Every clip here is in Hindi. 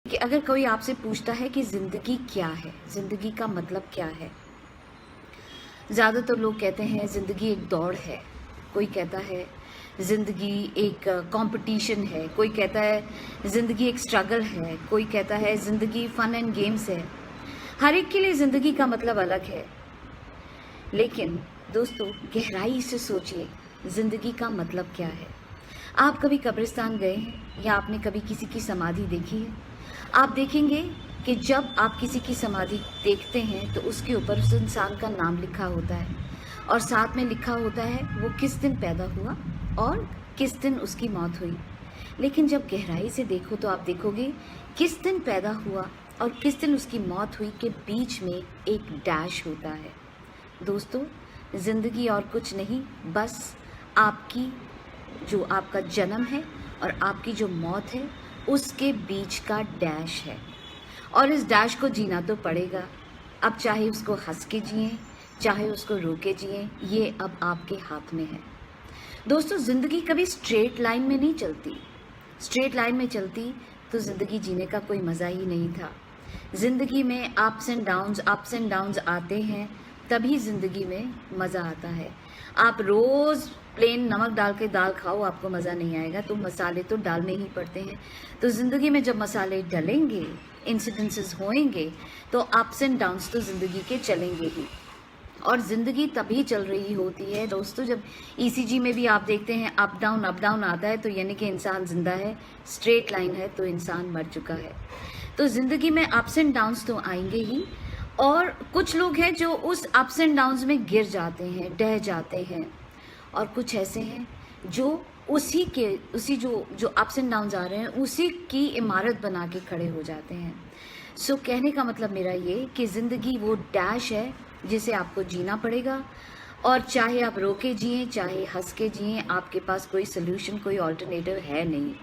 कि अगर कोई आपसे पूछता है कि ज़िंदगी क्या है, ज़िंदगी का मतलब क्या है, ज़्यादातर लोग कहते हैं ज़िंदगी एक दौड़ है, कोई कहता है ज़िंदगी एक कंपटीशन है, कोई कहता है ज़िंदगी एक स्ट्रगल है, कोई कहता है ज़िंदगी फन एंड गेम्स है। हर एक के लिए ज़िंदगी का मतलब अलग है। लेकिन दोस्तों, गहराई से सोचिए, ज़िंदगी का मतलब क्या है। आप कभी कब्रिस्तान गए हैं या आपने कभी किसी की समाधि देखी है? आप देखेंगे कि जब आप किसी की समाधि देखते हैं तो उसके ऊपर उस इंसान का नाम लिखा होता है और साथ में लिखा होता है वो किस दिन पैदा हुआ और किस दिन उसकी मौत हुई। लेकिन जब गहराई से देखो तो आप देखोगे किस दिन पैदा हुआ और किस दिन उसकी मौत हुई के बीच में एक डैश होता है। दोस्तों, ज़िंदगी और कुछ नहीं, बस आपकी जो आपका जन्म है और आपकी जो मौत है उसके बीच का डैश है। और इस डैश को जीना तो पड़ेगा। अब चाहे उसको हंस के जिए, चाहे उसको रो के जिए, ये अब आपके हाथ में है। दोस्तों, ज़िंदगी कभी स्ट्रेट लाइन में नहीं चलती। स्ट्रेट लाइन में चलती तो ज़िंदगी जीने का कोई मज़ा ही नहीं था। ज़िंदगी में अप्स एंड डाउन्स आते हैं, तभी ज़िंदगी में मज़ा आता है। आप रोज़ प्लेन नमक डाल के दाल खाओ, आपको मज़ा नहीं आएगा, तो मसाले तो डालने ही पड़ते हैं। तो ज़िंदगी में जब मसाले डलेंगे, इंसिडेंसेस होएंगे, तो अप्स एंड डाउन्स तो ज़िंदगी के चलेंगे ही। और ज़िंदगी तभी चल रही होती है दोस्तों जब ईसीजी में भी आप देखते हैं अप डाउन आता है, तो यानी कि इंसान जिंदा है। स्ट्रेट लाइन है तो इंसान मर चुका है। तो ज़िंदगी में अप्स एंड डाउन्स तो आएंगे ही। और कुछ लोग हैं जो उस अप्स एंड डाउन्स में गिर जाते हैं, ढह जाते हैं, और कुछ ऐसे हैं जो उसी जो अप्स एंड डाउन्स आ रहे हैं उसी की इमारत बना के खड़े हो जाते हैं। सो कहने का मतलब मेरा ये कि ज़िंदगी वो डैश है जिसे आपको जीना पड़ेगा। और चाहे आप रो के जिए, चाहे हंस के जिए, आपके पास कोई सोल्यूशन, कोई ऑल्टरनेटिव है नहीं।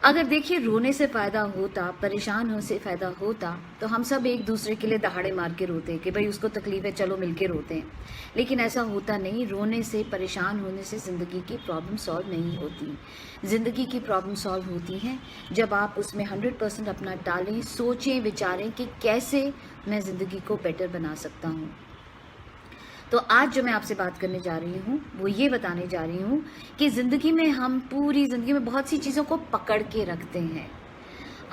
अगर देखिए रोने से फ़ायदा होता, परेशान होने से फ़ायदा होता, तो हम सब एक दूसरे के लिए दहाड़े मार के रोते कि भाई उसको तकलीफ़ है, चलो मिल के रोते हैं। लेकिन ऐसा होता नहीं। रोने से, परेशान होने से ज़िंदगी की प्रॉब्लम सॉल्व नहीं होती। ज़िंदगी की प्रॉब्लम सॉल्व होती हैं जब आप उसमें 100% अपना डालें, सोचें, विचारें कि कैसे मैं ज़िंदगी को बेटर बना सकता हूँ। तो आज जो मैं आपसे बात करने जा रही हूँ वो ये बताने जा रही हूँ कि ज़िंदगी में हम पूरी ज़िंदगी में बहुत सी चीज़ों को पकड़ के रखते हैं।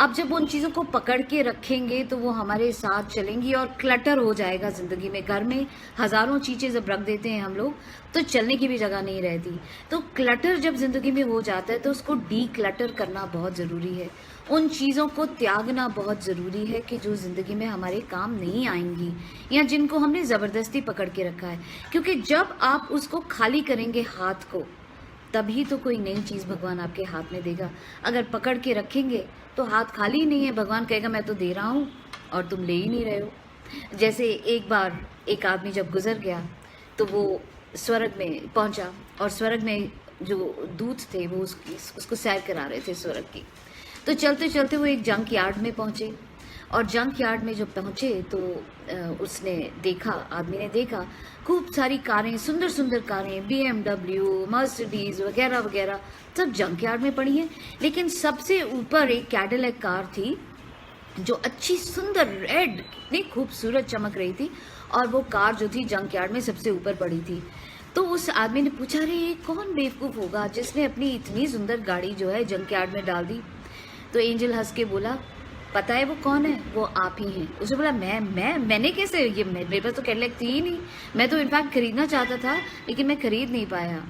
अब जब उन चीज़ों को पकड़ के रखेंगे तो वो हमारे साथ चलेंगी और क्लटर हो जाएगा ज़िंदगी में। घर में हज़ारों चीज़ें जब रख देते हैं हम लोग तो चलने की भी जगह नहीं रहती। तो क्लटर जब ज़िंदगी में हो जाता है तो उसको डी क्लटर करना बहुत ज़रूरी है। उन चीज़ों को त्यागना बहुत ज़रूरी है कि जो ज़िंदगी में हमारे काम नहीं आएंगी या जिनको हमने ज़बरदस्ती पकड़ के रखा है। क्योंकि जब आप उसको खाली करेंगे हाथ को, तभी तो कोई नई चीज़ भगवान आपके हाथ में देगा। अगर पकड़ के रखेंगे तो हाथ खाली ही नहीं है, भगवान कहेगा मैं तो दे रहा हूँ और तुम ले ही नहीं रहे हो। जैसे एक बार एक आदमी जब गुजर गया तो वो स्वर्ग में पहुँचा और स्वर्ग में जो दूत थे वो उसको सैर करा रहे थे स्वर्ग की। तो चलते चलते वो एक जंक यार्ड में पहुँचे और जंक यार्ड में जब पहुँचे तो उसने देखा, आदमी ने देखा खूब सारी कारें, सुंदर सुंदर कारें, BMW, मर्सिडीज़ वगैरह वगैरह सब जंक यार्ड में पड़ी हैं। लेकिन सबसे ऊपर एक कैडिलैक कार थी जो अच्छी सुंदर रेड, इतनी खूबसूरत चमक रही थी, और वो कार जो थी जंक यार्ड में सबसे ऊपर पड़ी थी। तो उस आदमी ने पूछा, अरे ये कौन बेवकूफ़ होगा जिसने अपनी इतनी सुंदर गाड़ी जो है जंक यार्ड में डाल दी। तो एंजल हंस के बोला, पता है वो कौन है? वो आप ही हैं। उसने बोला, मैंने कैसे, ये मेरे पास तो कैडिलैक थी ही नहीं, मैं तो इनफैक्ट खरीदना चाहता था लेकिन मैं खरीद नहीं पाया।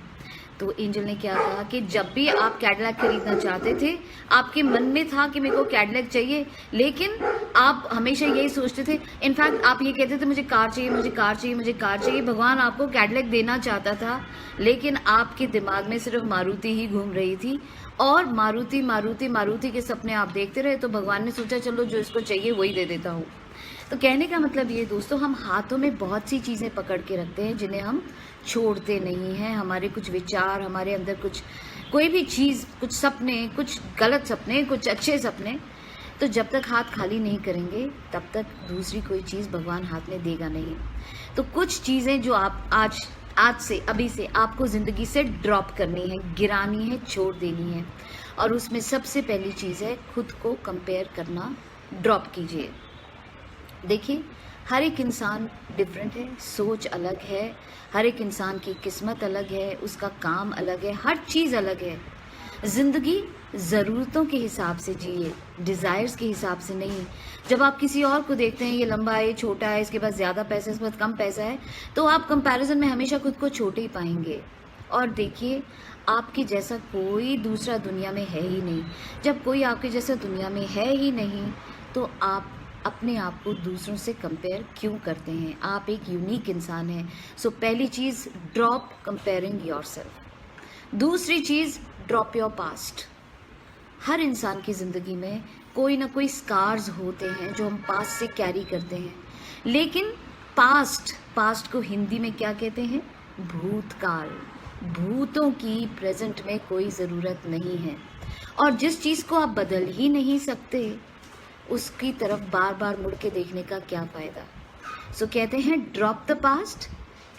तो एंजल ने क्या कहा कि जब भी आप कैडिलैक खरीदना चाहते थे आपके मन में था कि मेरे को कैडिलैक चाहिए, लेकिन आप हमेशा यही सोचते थे, इनफैक्ट आप ये कहते थे मुझे कार चाहिए, मुझे कार चाहिए, मुझे कार चाहिए। भगवान आपको कैडिलैक देना चाहता था लेकिन आपके दिमाग में सिर्फ मारुति ही घूम रही थी और मारुति मारुति मारुति के सपने आप देखते रहे। तो भगवान ने सोचा चलो जो इसको चाहिए वही दे देता हूँ। तो कहने का मतलब ये दोस्तों, हम हाथों में बहुत सी चीज़ें पकड़ के रखते हैं जिन्हें हम छोड़ते नहीं हैं। हमारे कुछ विचार, हमारे अंदर कुछ कोई भी चीज़, कुछ सपने, कुछ गलत सपने, कुछ अच्छे सपने, तो जब तक हाथ खाली नहीं करेंगे तब तक दूसरी कोई चीज़ भगवान हाथ में देगा नहीं। तो कुछ चीज़ें जो आप आज से, अभी से आपको ज़िंदगी से ड्रॉप करनी है, गिरानी है, छोड़ देनी है। और उसमें सबसे पहली चीज़ है खुद को कंपेयर करना ड्रॉप कीजिए। देखिए, हर एक इंसान डिफरेंट है, सोच अलग है, हर एक इंसान की किस्मत अलग है, उसका काम अलग है, हर चीज़ अलग है। ज़िंदगी ज़रूरतों के हिसाब से जिए, डिज़ायर्स के हिसाब से नहीं। जब आप किसी और को देखते हैं, ये लंबा है, ये छोटा है, इसके पास ज़्यादा पैसा है, इसके पास कम पैसा है, तो आप कंपैरिजन में हमेशा खुद को छोटे ही पाएंगे। और देखिए, आपके जैसा कोई दूसरा दुनिया में है ही नहीं। जब कोई आपके जैसा दुनिया में है ही नहीं, तो आप अपने आप को दूसरों से कंपेयर क्यों करते हैं? आप एक यूनिक इंसान हैं। सो पहली चीज़, ड्रॉप कंपेयरिंग योरसेल्फ। दूसरी चीज़, ड्रॉप योर पास्ट। हर इंसान की ज़िंदगी में कोई ना कोई स्कार्स होते हैं जो हम पास्ट से कैरी करते हैं, लेकिन पास्ट को हिंदी में क्या कहते हैं? भूतकाल। भूतों की प्रेजेंट में कोई ज़रूरत नहीं है, और जिस चीज़ को आप बदल ही नहीं सकते उसकी तरफ बार बार मुड़ के देखने का क्या फ़ायदा। सो कहते हैं drop the past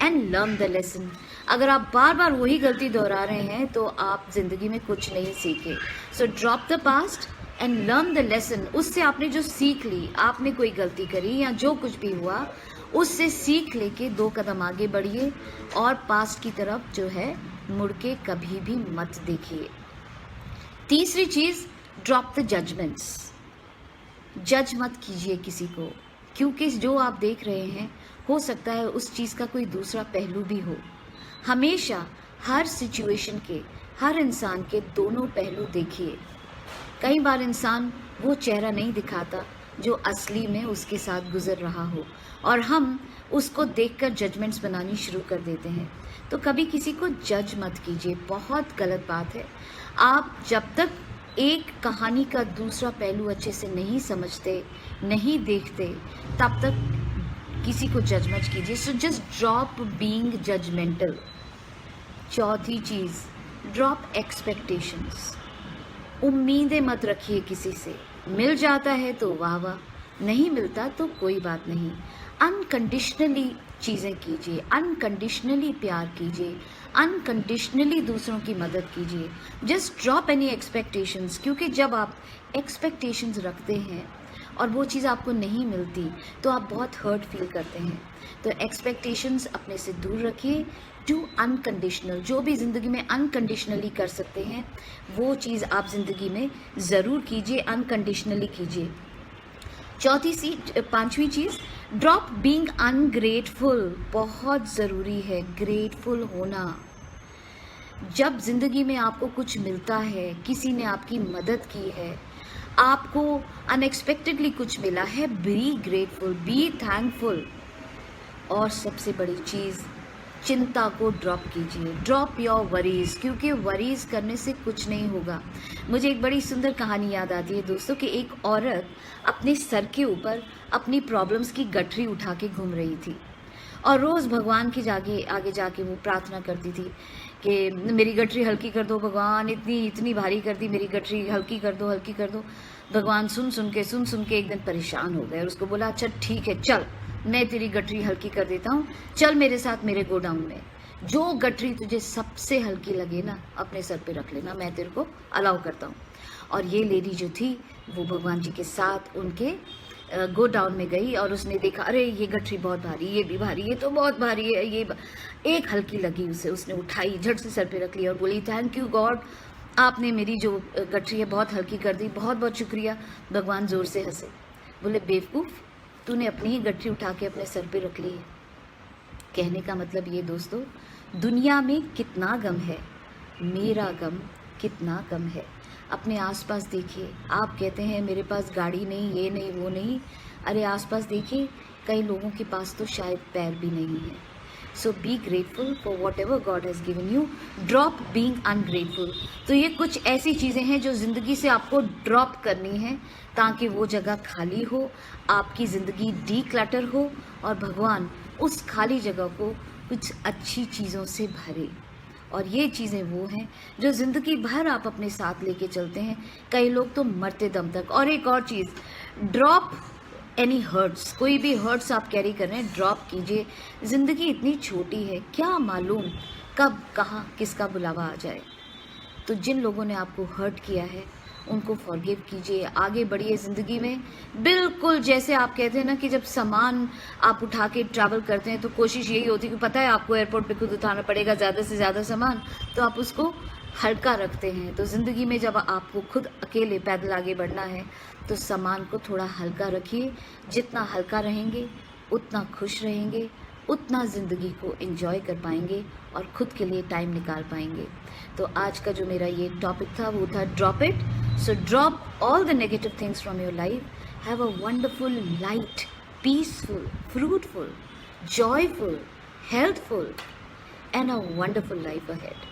and learn the lesson. अगर आप बार बार वही गलती दोहरा रहे हैं तो आप ज़िंदगी में कुछ नहीं सीखे। So drop the past and learn the lesson. उससे आपने जो सीख ली, आपने कोई गलती करी या जो कुछ भी हुआ, उससे सीख लेके 2 कदम आगे बढ़िए और पास्ट की तरफ जो है मुड़ के कभी भी मत देखिए। तीसरी चीज़, ड्रॉप द जजमेंट्स। जज मत कीजिए किसी को, क्योंकि जो आप देख रहे हैं हो सकता है उस चीज़ का कोई दूसरा पहलू भी हो। हमेशा हर सिचुएशन के, हर इंसान के दोनों पहलू देखिए। कई बार इंसान वो चेहरा नहीं दिखाता जो असली में उसके साथ गुजर रहा हो, और हम उसको देखकर जजमेंट्स बनानी शुरू कर देते हैं। तो कभी किसी को जज मत कीजिए, बहुत गलत बात है। आप जब तक एक कहानी का दूसरा पहलू अच्छे से नहीं समझते, नहीं देखते, तब तक किसी को जज मत कीजिए। So just drop being judgmental. चौथी चीज़, ड्रॉप एक्सपेक्टेशंस। उम्मीदें मत रखिए किसी से। मिल जाता है तो वाह वाह, नहीं मिलता तो कोई बात नहीं। अनकंडीशनली चीज़ें कीजिए, अनकंडीशनली प्यार कीजिए, अनकंडीशनली दूसरों की मदद कीजिए। जस्ट ड्रॉप एनी एक्सपेक्टेशंस, क्योंकि जब आप एक्सपेक्टेशंस रखते हैं और वो चीज़ आपको नहीं मिलती तो आप बहुत हर्ट फील करते हैं। तो एक्सपेक्टेशंस अपने से दूर रखिए। टू अनकंडीशनल, जो भी ज़िंदगी में अनकंडीशनली कर सकते हैं वो चीज़ आप ज़िंदगी में ज़रूर कीजिए, अनकंडीशनली कीजिए। पांचवी चीज़, ड्रॉप बीइंग अनग्रेटफुल। बहुत ज़रूरी है ग्रेटफुल होना। जब ज़िंदगी में आपको कुछ मिलता है, किसी ने आपकी मदद की है, आपको अनएक्सपेक्टेडली कुछ मिला है, बी ग्रेटफुल, बी थैंकफुल। और सबसे बड़ी चीज़, चिंता को ड्रॉप कीजिए। ड्रॉप योर वरीज, क्योंकि वरीज करने से कुछ नहीं होगा। मुझे एक बड़ी सुंदर कहानी याद आती है दोस्तों कि एक औरत अपने सर के ऊपर अपनी प्रॉब्लम्स की गठरी उठा के घूम रही थी, और रोज़ भगवान के आगे जाके वो प्रार्थना करती थी कि मेरी गठरी हल्की कर दो भगवान, इतनी भारी कर दी, मेरी गठरी हल्की कर दो, हल्की कर दो। भगवान सुन सुन के एक दिन परेशान हो गए और उसको बोला, अच्छा ठीक है, चल मैं तेरी गठरी हल्की कर देता हूँ, चल मेरे साथ मेरे गोडाउन में, जो गठरी तुझे सबसे हल्की लगे ना अपने सर पे रख लेना, मैं तेरे को अलाउ करता हूँ। और ये लेडी जो थी वो भगवान जी के साथ उनके गोडाउन में गई और उसने देखा, अरे ये गठरी बहुत भारी, ये भी भारी, ये तो बहुत भारी है, एक हल्की लगी उसे, उसने उठाई, झट से सर पे रख लिया और बोली, थैंक यू गॉड, आपने मेरी जो गठरी है बहुत हल्की कर दी, बहुत बहुत शुक्रिया। भगवान ज़ोर से हंसे, बोले, बेवकूफ़, तूने अपनी ही गठरी उठा के अपने सर पे रख ली है। कहने का मतलब ये दोस्तों, दुनिया में कितना गम है, मेरा गम कितना कम है। अपने आसपास देखिए, आप कहते हैं मेरे पास गाड़ी नहीं, ये नहीं, वो नहीं, अरे आसपास देखिए, कई लोगों के पास तो शायद पैर भी नहीं है। So be grateful for whatever God has given you, drop being ungrateful. तो ये कुछ ऐसी चीज़ें हैं जो ज़िंदगी से आपको ड्रॉप करनी है ताकि वो जगह खाली हो, आपकी ज़िंदगी डीक्लटर हो और भगवान उस खाली जगह को कुछ अच्छी चीज़ों से भरे। और ये चीज़ें वो हैं जो ज़िंदगी भर आप अपने साथ लेके चलते हैं, कई लोग तो मरते दम तक। और एक और चीज़, ड्रॉप एनी हर्ट्स, कोई भी हर्ट्स आप कैरी कर रहे हैं ड्रॉप कीजिए। ज़िंदगी इतनी छोटी है, क्या मालूम कब कहाँ किसका बुलावा आ जाए। तो जिन लोगों ने आपको हर्ट किया है उनको फॉरगिव कीजिए, आगे बढ़िए ज़िंदगी में। बिल्कुल जैसे आप कहते हैं ना कि जब सामान आप उठा के ट्रैवल करते हैं तो कोशिश यही होती है कि पता है आपको एयरपोर्ट पे खुद उठाना पड़ेगा ज़्यादा से ज़्यादा सामान, तो आप उसको हल्का रखते हैं। तो ज़िंदगी में जब आपको खुद अकेले पैदल आगे बढ़ना है तो सामान को थोड़ा हल्का रखिए। जितना हल्का रहेंगे उतना खुश रहेंगे, उतना ज़िंदगी को एंजॉय कर पाएंगे और खुद के लिए टाइम निकाल पाएंगे। तो आज का जो मेरा ये टॉपिक था वो था drop it. So drop all the negative things from your life, have a wonderful, light, peaceful, fruitful, joyful, healthful and a wonderful life ahead.